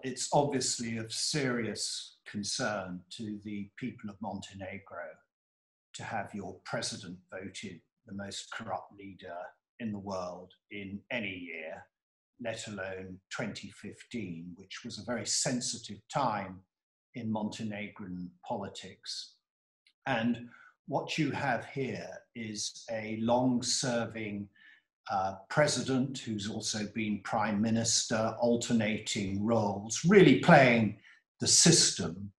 it's obviously of serious concern to the people of Montenegro to have your president voted the most corrupt leader in the world in any year, let alone 2015, which was a very sensitive time in Montenegrin politics. And what you have here is a long-serving president who's also been prime minister, alternating roles, really playing the system,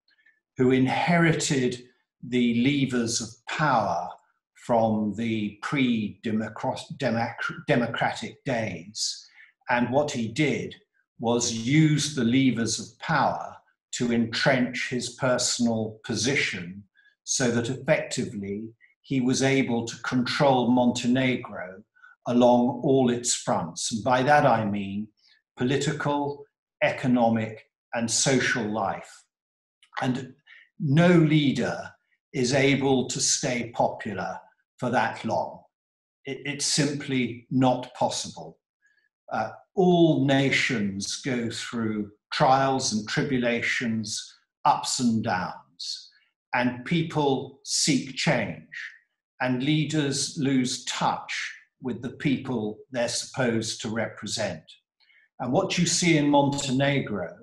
who inherited the levers of power from the pre-democratic days. And what he did was use the levers of power to entrench his personal position so that effectively he was able to control Montenegro along all its fronts. And by that I mean political, economic, and social life. And no leader is able to stay popular for that long. It's simply not possible. All nations go through trials and tribulations, ups and downs, and people seek change, and leaders lose touch with the people they're supposed to represent. And what you see in Montenegro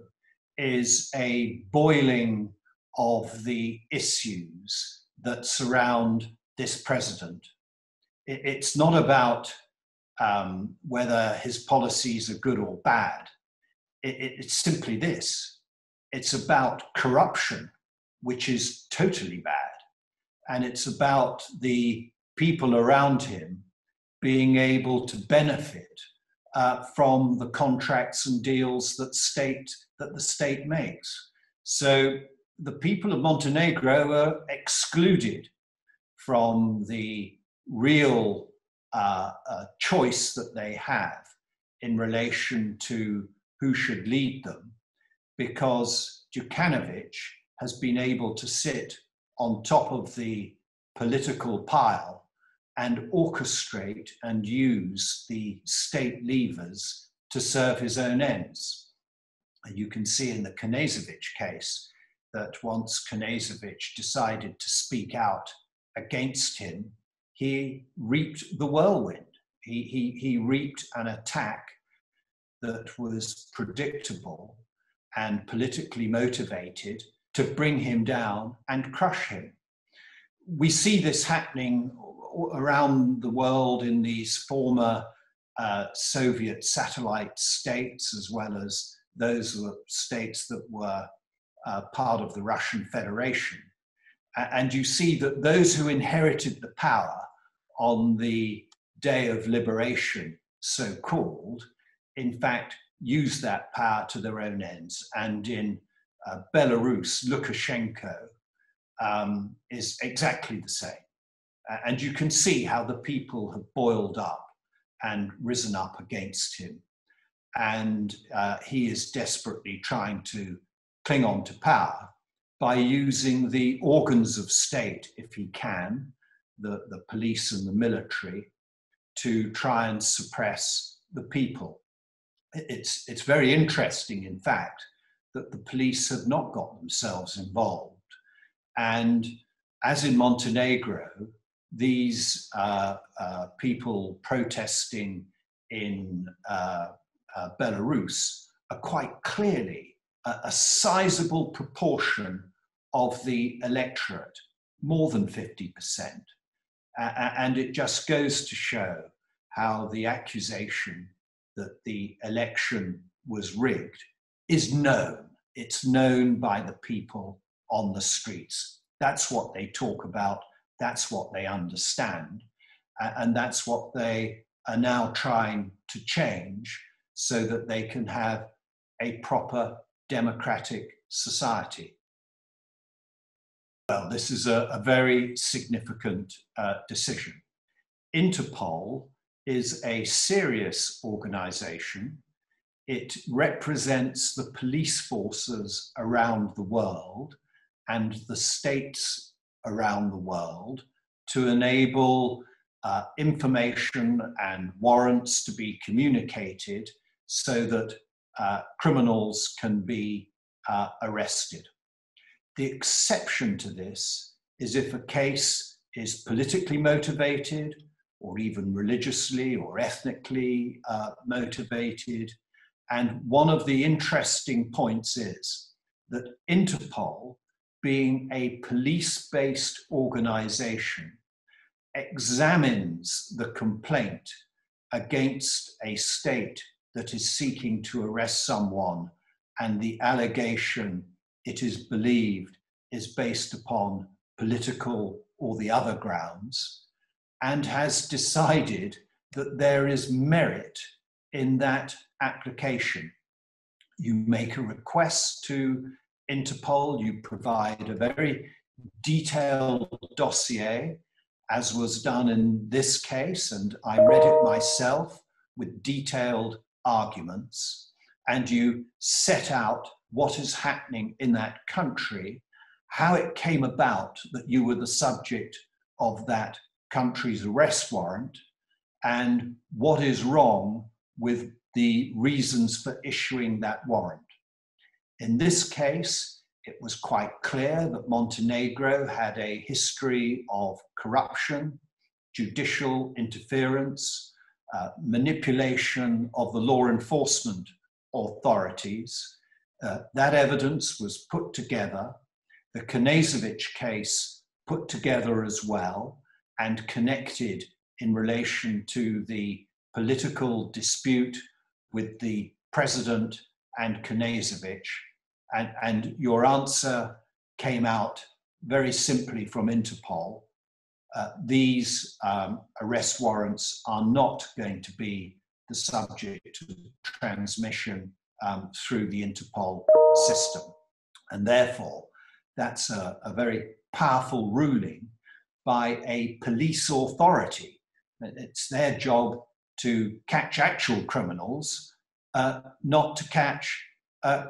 is a boiling of the issues that surround this president. It's not about whether his policies are good or bad. It's simply this. It's about corruption, which is totally bad. And it's about the people around him being able to benefit from the contracts and deals that the state makes. So the people of Montenegro are excluded from the real choice that they have in relation to who should lead them, because Đukanović has been able to sit on top of the political pile and orchestrate and use the state levers to serve his own ends. And you can see in the Knežević case that once Knežević decided to speak out against him, he reaped the whirlwind. He reaped an attack that was predictable and politically motivated to bring him down and crush him. We see this happening around the world in these former Soviet satellite states, as well as those states that were part of the Russian Federation. And you see that those who inherited the power on the day of liberation, so-called, in fact, use that power to their own ends. And in Belarus, Lukashenko is exactly the same. And you can see how the people have boiled up and risen up against him. And he is desperately trying to cling on to power by using the organs of state, if he can, the police and the military, to try and suppress the people. It's very interesting, in fact, that the police have not got themselves involved. And as in Montenegro, these people protesting in Belarus are quite clearly a sizable proportion of the electorate, more than 50%. And it just goes to show how the accusation that the election was rigged is known. It's known by the people on the streets. That's what they talk about. That's what they understand. And that's what they are now trying to change so that they can have a proper democratic society. Well, this is a very significant decision. Interpol is a serious organization. It represents the police forces around the world and the states around the world to enable information and warrants to be communicated so that criminals can be arrested. The exception to this is if a case is politically motivated, or even religiously or ethnically motivated. And one of the interesting points is that Interpol, being a police-based organization, examines the complaint against a state that is seeking to arrest someone, and the allegation, it is believed, is based upon political or the other grounds, and has decided that there is merit in that application. You make a request to Interpol, you provide a very detailed dossier, as was done in this case, and I read it myself with detailed arguments, and you set out what is happening in that country, how it came about that you were the subject of that country's arrest warrant, and what is wrong with the reasons for issuing that warrant. In this case, it was quite clear that Montenegro had a history of corruption, judicial interference, manipulation of the law enforcement authorities. That evidence was put together. The Knežević case put together as well and connected in relation to the political dispute with the president and Knežević. And your answer came out very simply from Interpol. These arrest warrants are not going to be the subject of transmission through the Interpol system. And therefore, that's a very powerful ruling by a police authority. It's their job to catch actual criminals, not to catch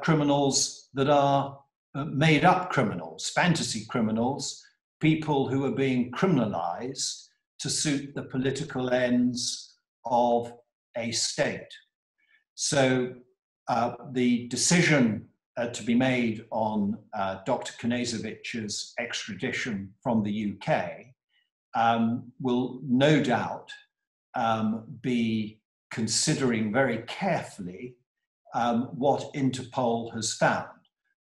criminals that are made up criminals, fantasy criminals, people who are being criminalized to suit the political ends of a state. So the decision to be made on Dr. Knežević's extradition from the UK will no doubt be considering very carefully what Interpol has found,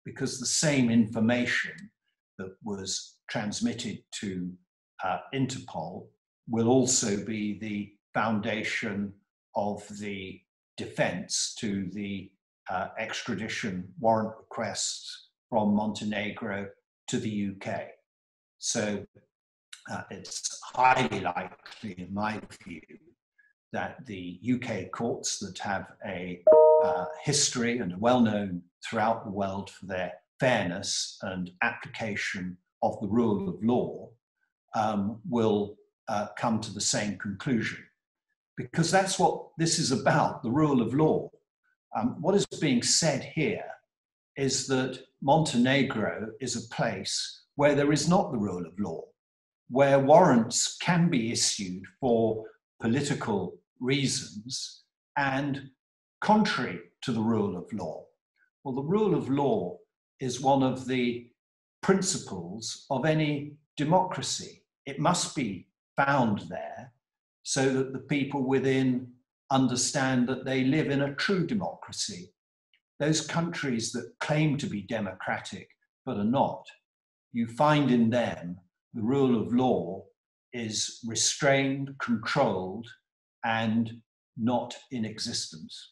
because the same information that was transmitted to Interpol will also be the foundation of the defense to the extradition warrant requests from Montenegro to the UK. So it's highly likely, in my view, that the UK courts that have a history and are well known throughout the world for their fairness and application of the rule of law will come to the same conclusion. Because that's what this is about, the rule of law. What is being said here is that Montenegro is a place where there is not the rule of law, where warrants can be issued for political reasons and contrary to the rule of law. Well, the rule of law is one of the principles of any democracy. It must be found there so that the people within understand that they live in a true democracy. Those countries that claim to be democratic but are not, you find in them the rule of law is restrained, controlled, and not in existence.